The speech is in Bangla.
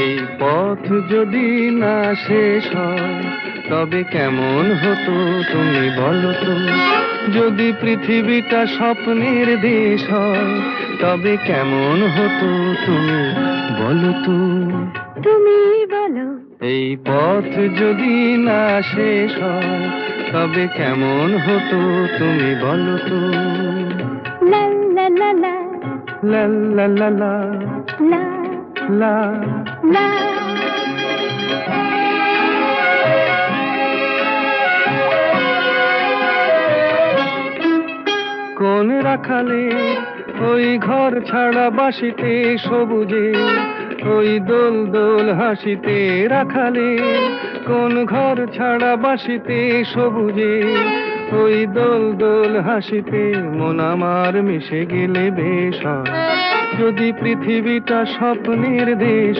এই পথ যদি না শেষ হয় তবে কেমন হতো তুমি বলো তো। যদি পৃথিবীটা স্বপ্নের দেশ হয় তবে কেমন হতো তুমি বলো তো। তুমি বলো। এই পথ যদি না শেষ হয় তবে কেমন হতো তুমি বলো তো। লা লা লা লা লা লা লা লা লা লা। লা। কোন রাখালে ওই ঘর ছাড়া বাসিতে সবুজে, ওই দোল দোল হাসিতে রাখালে কোন ঘর ছাড়া বাসিতে সবুজে, ওই দোল দোল হাসিতে মন আমার মিশে গেলে বেশ হয়। যদি পৃথিবীটা স্বপ্নের দেশ